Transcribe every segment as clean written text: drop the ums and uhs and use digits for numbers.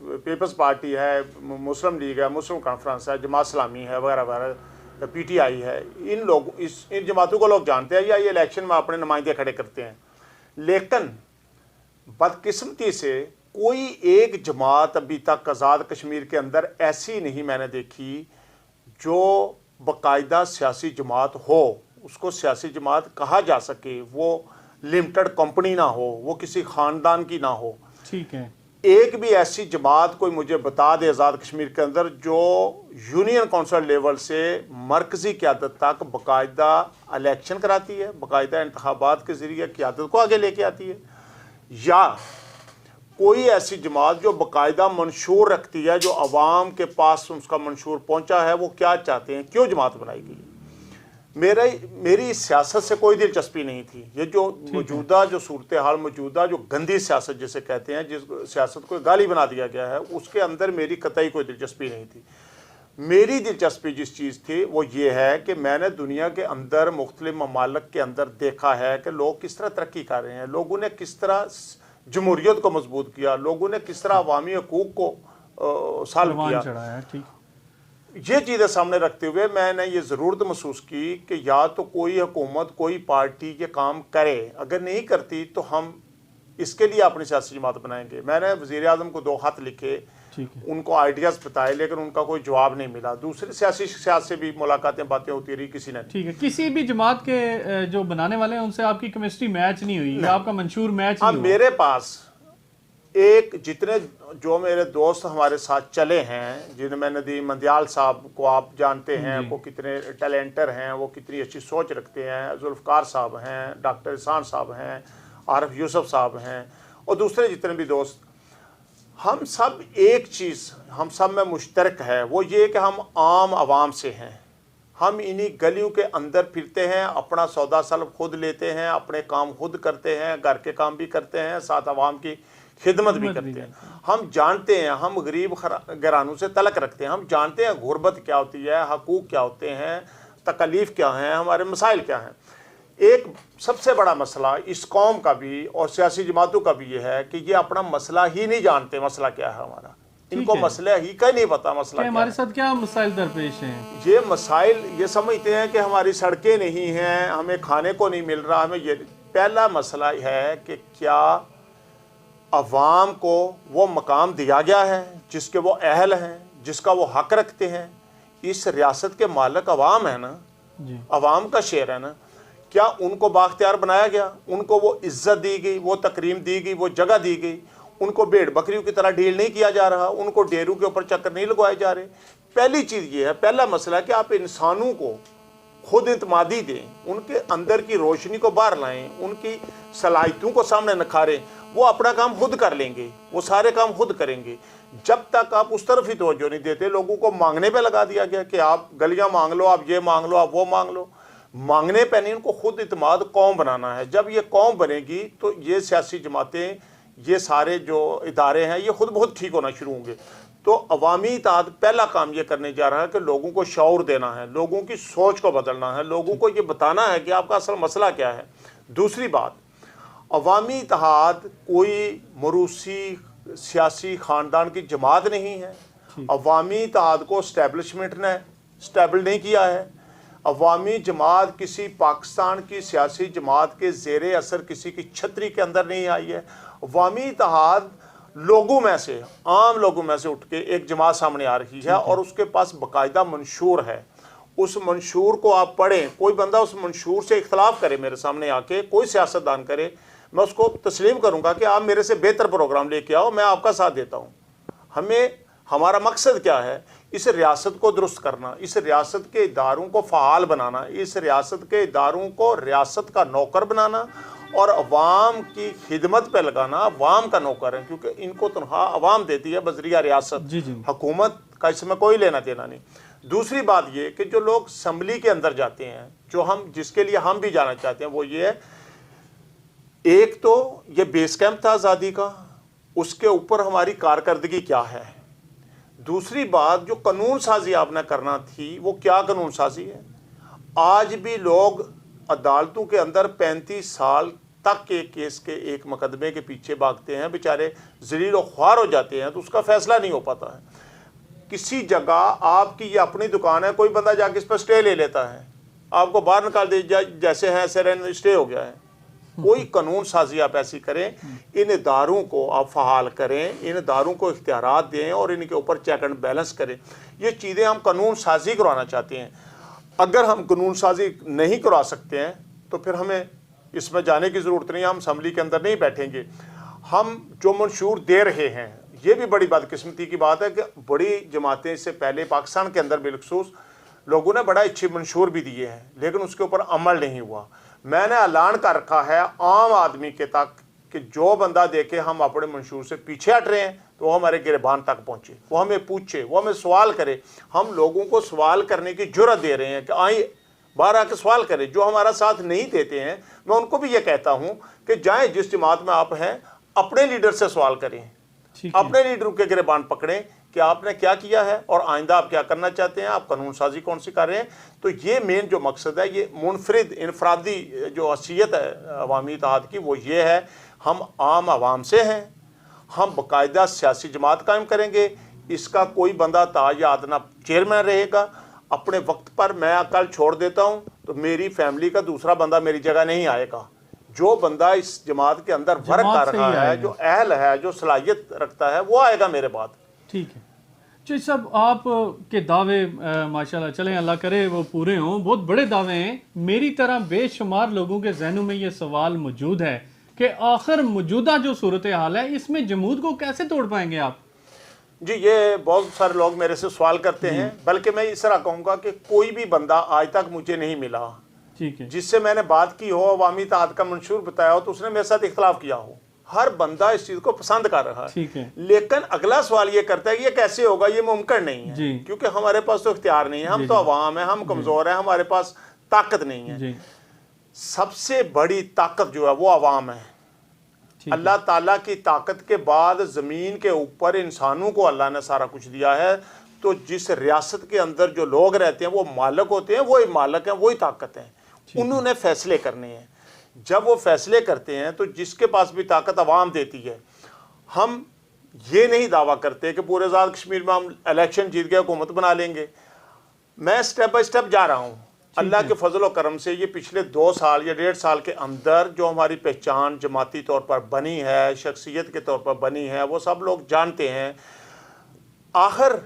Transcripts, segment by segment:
Peoples party ہے، مسلم league ہے، مسلم conference ہے، جماعت اسلامی ہے وغیرہ وغیرہ، پی ٹی آئی ہے، ان جماعتوں کو لوگ جانتے ہیں یا یہ الیکشن میں اپنے نمائندے کھڑے کرتے ہیں. لیکن بدقسمتی سے کوئی ایک جماعت ابھی تک آزاد کشمیر کے اندر ایسی نہیں میں نے دیکھی جو باقاعدہ سیاسی جماعت ہو، اس کو سیاسی جماعت کہا جا سکے، وہ لمیٹڈ کمپنی نہ ہو، وہ کسی خاندان کی نہ ہو. ٹھیک ہے. ایک بھی ایسی جماعت کوئی مجھے بتا دے آزاد کشمیر کے اندر جو یونین کونسل لیول سے مرکزی قیادت تک باقاعدہ الیکشن کراتی ہے، باقاعدہ انتخابات کے ذریعے قیادت کو آگے لے کے آتی ہے، یا کوئی ایسی جماعت جو باقاعدہ منشور رکھتی ہے، جو عوام کے پاس اس کا منشور پہنچا ہے، وہ کیا چاہتے ہیں، کیوں جماعت بنائی گئی. میری سیاست سے کوئی دلچسپی نہیں تھی. یہ جو موجودہ جو صورتحال، موجودہ جو گندی سیاست جسے کہتے ہیں، جس سیاست کو گالی بنا دیا گیا ہے، اس کے اندر میری قطعی کوئی دلچسپی نہیں تھی. میری دلچسپی جس چیز تھی وہ یہ ہے کہ میں نے دنیا کے اندر مختلف ممالک کے اندر دیکھا ہے کہ لوگ کس طرح ترقی کر رہے ہیں، لوگوں نے کس طرح جمہوریت کو مضبوط کیا، لوگوں نے کس طرح عوامی حقوق کو سالو کیا. یہ چیزیں سامنے رکھتے ہوئے میں نے یہ ضرورت محسوس کی کہ یا تو کوئی حکومت، کوئی پارٹی یہ کام کرے، اگر نہیں کرتی تو ہم اس کے لیے اپنی سیاسی جماعت بنائیں گے. میں نے وزیر اعظم کو 2 خط لکھے، ان کو آئیڈیاز بتائے، لیکن ان کا کوئی جواب نہیں ملا. دوسری سیاسی شخصیات سے بھی ملاقاتیں، باتیں ہوتی رہی، کسی نے. ٹھیک ہے. کسی بھی جماعت کے جو بنانے والے ہیں ان سے آپ کی کیمسٹری میچ نہیں ہوئی، آپ کا منشور میچ نہیں ہوا؟ میرے پاس جتنے جو میرے دوست ہمارے ساتھ چلے ہیں، جنہیں میں نے دی، مندیال صاحب کو آپ جانتے ہیں، وہ کتنے ٹیلنٹر ہیں، وہ کتنی اچھی سوچ رکھتے ہیں، ذوالفقار صاحب ہیں، ڈاکٹر احسان صاحب ہیں، عارف یوسف صاحب ہیں، اور دوسرے جتنے بھی دوست، ہم سب ایک چیز ہم سب میں مشترک ہے، وہ یہ کہ ہم عام عوام سے ہیں. ہم انہی گلیوں کے اندر پھرتے ہیں، اپنا سودا سلب خود لیتے ہیں، اپنے کام خود کرتے ہیں، گھر کے کام بھی کرتے ہیں، ساتھ عوام کی خدمت بھی کرتے ہیں. ہم جانتے ہیں، ہم غریب گھرانوں سے تعلق رکھتے ہیں، ہم جانتے ہیں غربت کیا ہوتی ہے، حقوق کیا ہوتے ہیں، تکالیف کیا ہیں، ہمارے مسائل کیا ہیں. ایک سب سے بڑا مسئلہ اس قوم کا بھی اور سیاسی جماعتوں کا بھی یہ ہے کہ یہ اپنا مسئلہ ہی نہیں جانتے، مسئلہ کیا ہے ہمارا. ان کو مسئلہ ہی کا نہیں پتا مسئلہ کیا ہے. ہمارے ساتھ کیا مسائل درپیش ہیں؟ یہ مسائل یہ سمجھتے ہیں کہ ہماری سڑکیں نہیں ہیں، ہمیں کھانے کو نہیں مل رہا، ہمیں یہ. پہلا مسئلہ ہے کہ کیا عوام کو وہ مقام دیا گیا ہے جس کے وہ اہل ہیں، جس کا وہ حق رکھتے ہیں. اس ریاست کے مالک عوام ہے نا، عوام کا شعر ہے نا. کیا ان کو بااختیار بنایا گیا؟ ان کو وہ عزت دی گئی، وہ تکریم دی گئی، وہ جگہ دی گئی؟ ان کو بھیڑ بکریوں کی طرح ڈیل نہیں کیا جا رہا؟ ان کو ڈیروں کے اوپر چکر نہیں لگوائے جا رہے؟ پہلی چیز یہ ہے، پہلا مسئلہ ہے کہ آپ انسانوں کو خود اعتمادی دیں، ان کے اندر کی روشنی کو باہر لائیں، ان کی صلاحیتوں کو سامنے نکھاریں. وہ اپنا کام خود کر لیں گے، وہ سارے کام خود کریں گے. جب تک آپ اس طرف ہی توجہ نہیں دیتے، لوگوں کو مانگنے پہ لگا دیا گیا کہ آپ گلیاں مانگ لو، آپ یہ مانگ لو، آپ وہ مانگ لو. مانگنے پہ نہیں، ان کو خود اعتماد قوم بنانا ہے. جب یہ قوم بنے گی تو یہ سیاسی جماعتیں، یہ سارے جو ادارے ہیں، یہ خود بہت ٹھیک ہونا شروع ہوں گے. تو عوامی اتحاد پہلا کام یہ کرنے جا رہا ہے کہ لوگوں کو شعور دینا ہے، لوگوں کی سوچ کو بدلنا ہے، لوگوں کو یہ بتانا ہے کہ آپ کا اصل مسئلہ کیا ہے. دوسری بات، عوامی اتحاد کوئی موروثی سیاسی خاندان کی جماعت نہیں ہے. عوامی اتحاد کو اسٹیبلشمنٹ نے اسٹیبل نہیں کیا ہے. عوامی جماعت کسی پاکستان کی سیاسی جماعت کے زیر اثر کسی کی چھتری کے اندر نہیں آئی ہے. عوامی اتحاد لوگوں میں سے، عام لوگوں میں سے اٹھ کے ایک جماعت سامنے آ رہی ہے، اور اس کے پاس باقاعدہ منشور ہے. اس منشور کو آپ پڑھیں، کوئی بندہ اس منشور سے اختلاف کرے میرے سامنے آ کے، کوئی سیاستدان کرے، میں اس کو تسلیم کروں گا کہ آپ میرے سے بہتر پروگرام لے کے آؤ، میں آپ کا ساتھ دیتا ہوں. ہمارا مقصد کیا ہے؟ اس ریاست کو درست کرنا، اس ریاست کے اداروں کو فعال بنانا، اس ریاست کے اداروں کو ریاست کا نوکر بنانا اور عوام کی خدمت پہ لگانا. عوام کا نوکر ہے کیونکہ ان کو تنخواہ عوام دیتی ہے بذریعہ ریاست. حکومت کا اس میں کوئی لینا دینا نہیں. دوسری بات یہ کہ جو لوگ اسمبلی کے اندر جاتے ہیں، جس کے لیے ہم بھی جانا چاہتے ہیں، وہ یہ ہے، ایک تو یہ بیس کیمپ تھا آزادی کا، اس کے اوپر ہماری کارکردگی کیا ہے. دوسری بات، جو قانون سازی آپ نے کرنا تھی، وہ کیا قانون سازی ہے؟ آج بھی لوگ عدالتوں کے اندر 35 سال تک کے کیس کے ایک مقدمے کے پیچھے بھاگتے ہیں، بیچارے ذلیل و خوار ہو جاتے ہیں تو اس کا فیصلہ نہیں ہو پاتا ہے۔ کسی جگہ آپ کی یہ اپنی دکان ہے، کوئی بندہ جا کے اس پر اسٹے لے لیتا ہے، آپ کو باہر نکال دے، جیسے ہیں ایسے رہنے، اسٹے ہو گیا ہے۔ کوئی قانون سازی آپ ایسی کریں، ان اداروں کو آپ فعال کریں، ان اداروں کو اختیارات دیں اور ان کے اوپر چیک اینڈ بیلنس کریں۔ یہ چیزیں ہم قانون سازی کروانا چاہتے ہیں۔ اگر ہم قانون سازی نہیں کروا سکتے ہیں تو پھر ہمیں اس میں جانے کی ضرورت نہیں ہے، ہم اسمبلی کے اندر نہیں بیٹھیں گے۔ ہم جو منشور دے رہے ہیں، یہ بھی بڑی بدقسمتی کی بات ہے کہ بڑی جماعتیں اس سے پہلے پاکستان کے اندر بالخصوص لوگوں نے بڑا اچھے منشور بھی دیے ہیں، لیکن اس کے اوپر عمل نہیں ہوا۔ میں نے اعلان کر رکھا ہے عام آدمی کے تک کہ جو بندہ دیکھے ہم اپنے منشور سے پیچھے ہٹ رہے ہیں تو وہ ہمارے گریبان تک پہنچے، وہ ہمیں پوچھے، وہ ہمیں سوال کرے۔ ہم لوگوں کو سوال کرنے کی جرأت دے رہے ہیں کہ آئیں باہر آ کے سوال کریں۔ جو ہمارا ساتھ نہیں دیتے ہیں میں ان کو بھی یہ کہتا ہوں کہ جائیں جس جماعت میں آپ ہیں، اپنے لیڈر سے سوال کریں، اپنے لیڈروں کے گریبان پکڑیں کہ آپ نے کیا کیا ہے اور آئندہ آپ کیا کرنا چاہتے ہیں، آپ قانون سازی کون سی کر رہے ہیں۔ تو یہ مین جو مقصد ہے، یہ منفرد انفرادی جو حیثیت ہے عوامی اتحاد کی، وہ یہ ہے ہم عام عوام سے ہیں، ہم باقاعدہ سیاسی جماعت قائم کریں گے، اس کا کوئی بندہ تاج یا ادنا چیئرمین رہے گا۔ اپنے وقت پر میں کل چھوڑ دیتا ہوں تو میری فیملی کا دوسرا بندہ میری جگہ نہیں آئے گا۔ جو بندہ اس جماعت کے اندر ورک کر رہا ہے، جو اہل ہے، جو صلاحیت رکھتا ہے، وہ آئے گا میرے بعد۔ ٹھیک ہے چوہدری صاحب، آپ کے دعوے ماشاءاللہ چلیں اللہ کرے وہ پورے ہوں، بہت بڑے دعوے ہیں۔ میری طرح بے شمار لوگوں کے ذہنوں میں یہ سوال موجود ہے کہ آخر موجودہ جو صورتحال ہے اس میں جمود کو کیسے توڑ پائیں گے آپ؟ جی، یہ بہت سارے لوگ میرے سے سوال کرتے ہیں، بلکہ میں اس طرح کہوں گا کہ کوئی بھی بندہ آج تک مجھے نہیں ملا ٹھیک ہے جس سے میں نے بات کی ہو، عوامی اتحاد کا منشور بتایا ہو تو اس نے میرے ساتھ اختلاف کیا ہو۔ ہر بندہ اس چیز کو پسند کر رہا ہے، ٹھیک ہے، لیکن اگلا سوال یہ کرتا ہے کہ یہ کیسے ہوگا، یہ ممکن نہیں ہے، کیونکہ ہمارے پاس تو اختیار نہیں ہے، ہم تو عوام ہیں، ہم کمزور ہیں، ہمارے پاس طاقت نہیں ہے۔ سب سے بڑی طاقت جو ہے وہ عوام ہے۔ اللہ تعالیٰ کی طاقت کے بعد زمین کے اوپر انسانوں کو اللہ نے سارا کچھ دیا ہے، تو جس ریاست کے اندر جو لوگ رہتے ہیں وہ مالک ہوتے ہیں، وہی مالک ہیں، وہی طاقت ہیں، انہوں نے فیصلے کرنے ہیں۔ جب وہ فیصلے کرتے ہیں تو جس کے پاس بھی طاقت عوام دیتی ہے۔ ہم یہ نہیں دعویٰ کرتے کہ پورے آزاد کشمیر میں ہم الیکشن جیت کے حکومت بنا لیں گے۔ میں سٹیپ بائی سٹیپ جا رہا ہوں۔ اللہ کے فضل و کرم سے یہ پچھلے 2 سال یا 1.5 سال کے اندر جو ہماری پہچان جماعتی طور پر بنی ہے، شخصیت کے طور پر بنی ہے، وہ سب لوگ جانتے ہیں۔ آخر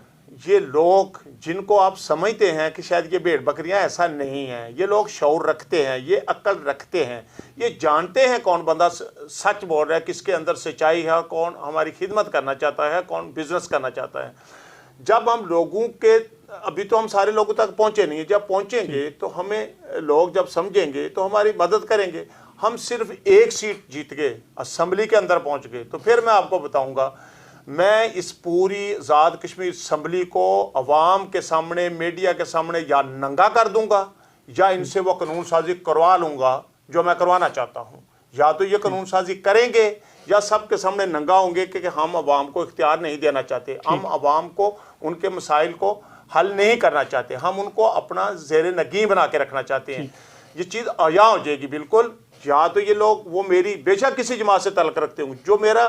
یہ لوگ جن کو آپ سمجھتے ہیں کہ شاید یہ بھیڑ بکریاں، ایسا نہیں ہیں۔ یہ لوگ شعور رکھتے ہیں، یہ عقل رکھتے ہیں، یہ جانتے ہیں کون بندہ سچ بول رہا ہے، کس کے اندر سچائی ہے، کون ہماری خدمت کرنا چاہتا ہے، کون بزنس کرنا چاہتا ہے۔ جب ہم لوگوں کے، ابھی تو ہم سارے لوگوں تک پہنچے نہیں ہیں، جب پہنچیں گے تو ہمیں لوگ جب سمجھیں گے تو ہماری مدد کریں گے۔ ہم صرف 1 سیٹ جیت گئے، اسمبلی کے اندر پہنچ گئے، تو پھر میں آپ کو بتاؤں گا، میں اس پوری آزاد کشمیر اسمبلی کو عوام کے سامنے، میڈیا کے سامنے یا ننگا کر دوں گا یا ان سے وہ قانون سازی کروا لوں گا جو میں کروانا چاہتا ہوں۔ یا تو یہ قانون سازی کریں گے یا سب کے سامنے ننگا ہوں گے کہ ہم عوام کو اختیار نہیں دینا چاہتے، ہم عوام کو ان کے مسائل کو حل نہیں کرنا چاہتے، ہم ان کو اپنا زیر نگین بنا کے رکھنا چاہتے ہیں۔ یہ چیز عیاں ہو جائے گی بالکل۔ یا تو یہ لوگ، وہ میری بے شک کسی جماعت سے تعلق رکھتے ہوں، جو میرا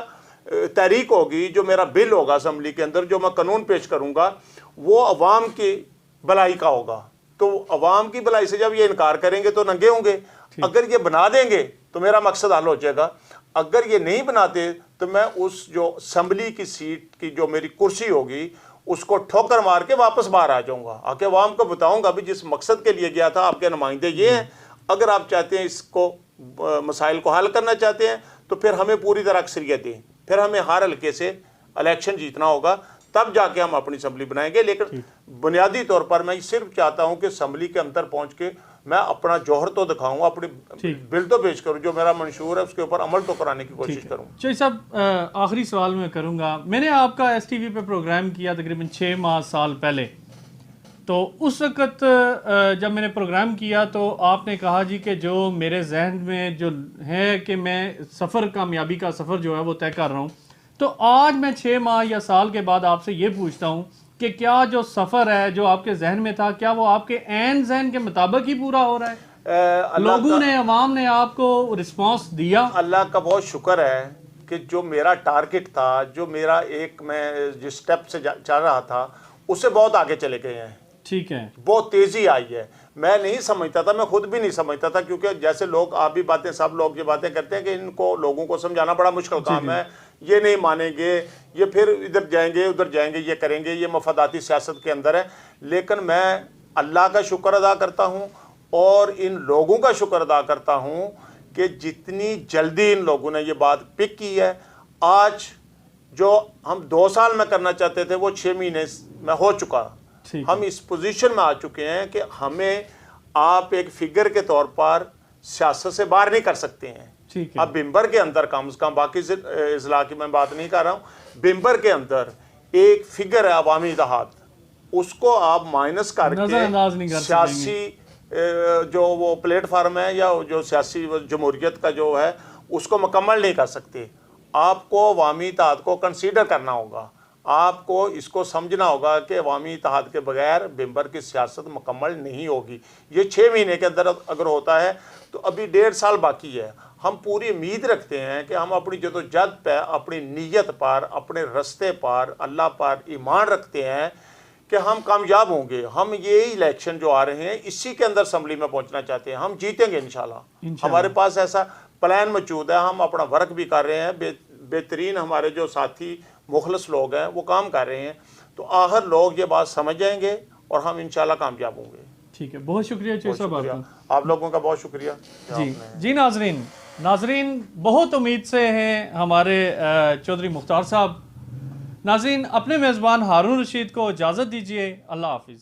تحریک ہوگی، جو میرا بل ہوگا اسمبلی کے اندر، جو میں قانون پیش کروں گا، وہ عوام کی بھلائی کا ہوگا۔ تو عوام کی بھلائی سے جب یہ انکار کریں گے تو ننگے ہوں گے۔ اگر یہ بنا دیں گے تو میرا مقصد حل ہو جائے گا۔ اگر یہ نہیں بناتے تو میں اس جو اسمبلی کی سیٹ کی جو میری کرسی ہوگی اس کو ٹھوکر مار کے واپس باہر آ جاؤں گا، آ کے عوام کو بتاؤں گا بھی جس مقصد کے لیے گیا تھا آپ کے نمائندے یہ ہیں، اگر آپ چاہتے ہیں اس کو مسائل کو حل کرنا چاہتے ہیں تو پھر ہمیں پوری طرح اکثریت دیں، پھر ہمیں ہر حلقے سے الیکشن جیتنا ہوگا، تب جا کے ہم اپنی اسمبلی بنائیں گے۔ لیکن بنیادی طور پر میں صرف چاہتا ہوں کہ اسمبلی کے اندر پہنچ کے میں اپنا جوہر تو دکھاؤں، اپنی بل تو پیش کروں، جو میرا منشور ہے اس کے اوپر عمل تو کرانے کی کوشش کروں۔ چوہدری صاحب، آخری سوال میں کروں گا۔ میں نے آپ کا ایس ٹی وی پہ پروگرام کیا تقریباً 6 ماہ سال پہلے، تو اس وقت جب میں نے پروگرام کیا تو آپ نے کہا جی کہ جو میرے ذہن میں جو ہے کہ میں سفر، کامیابی کا سفر جو ہے وہ طے کر رہا ہوں، تو آج میں 6 ماہ یا سال کے بعد آپ سے یہ پوچھتا ہوں کہ کیا جو سفر ہے جو آپ کے ذہن میں تھا، کیا وہ آپ کے عین ذہن کے مطابق ہی پورا ہو رہا ہے؟ لوگوں نے عوام نے آپ کو رسپانس دیا؟ اللہ کا بہت شکر ہے کہ جو میرا ٹارگٹ تھا، جو میرا ایک میں جس سٹیپ سے چل رہا تھا اس سے بہت آگے چلے گئے ہیں. ٹھیک ہے. بہت تیزی آئی ہے. میں نہیں سمجھتا تھا، میں خود بھی نہیں سمجھتا تھا، کیونکہ جیسے لوگ آپ بھی باتیں، سب لوگ یہ باتیں کرتے ہیں کہ ان کو لوگوں کو سمجھانا بڑا مشکل کام ہے، یہ نہیں مانیں گے، یہ پھر ادھر جائیں گے ادھر جائیں گے، یہ کریں گے، یہ مفاداتی سیاست کے اندر ہے. لیکن میں اللہ کا شکر ادا کرتا ہوں اور ان لوگوں کا شکر ادا کرتا ہوں کہ جتنی جلدی ان لوگوں نے یہ بات پک کی ہے. آج جو ہم 2 سال میں کرنا چاہتے تھے وہ 6 مہینے میں ہو چکا. ہم اس پوزیشن میں آ چکے ہیں کہ ہمیں آپ ایک فگر کے طور پر سیاست سے باہر نہیں کر سکتے ہیں. اب بمبر کے اندر کم از کم، باقی اضلاع کی میں بات نہیں کر رہا ہوں، بمبر کے اندر ایک فگر ہے عوامی اتحاد، اس کو آپ مائنس کر کے سیاسی جو وہ پلیٹ فارم ہے یا جو سیاسی جمہوریت کا جو ہے اس کو مکمل نہیں کر سکتے. آپ کو عوامی اتحاد کو کنسیڈر کرنا ہوگا، آپ کو اس کو سمجھنا ہوگا کہ عوامی اتحاد کے بغیر بمبر کی سیاست مکمل نہیں ہوگی. یہ 6 مہینے کے اندر اگر ہوتا ہے تو ابھی 1.5 سال باقی ہے. ہم پوری امید رکھتے ہیں کہ ہم اپنی جدوجہد پہ، اپنی نیت پر، اپنے رستے پر، اللہ پر ایمان رکھتے ہیں کہ ہم کامیاب ہوں گے. ہم یہ الیکشن جو آ رہے ہیں اسی کے اندر اسمبلی میں پہنچنا چاہتے ہیں. ہم جیتیں گے انشاءاللہ. ہمارے پاس ایسا پلان موجود ہے، ہم اپنا ورک بھی کر رہے ہیں. بہترین ہمارے جو ساتھی مخلص لوگ ہیں وہ کام کر رہے ہیں. تو آخر لوگ یہ بات سمجھ جائیں گے اور ہم انشاءاللہ کامیاب ہوں گے. ٹھیک ہے، بہت شکریہ چودھری صاحب. آپ لوگوں کا بہت شکریہ. جی ناظرین بہت امید سے ہیں ہمارے چودھری مختار صاحب. ناظرین اپنے میزبان ہارون رشید کو اجازت دیجیے. اللہ حافظ.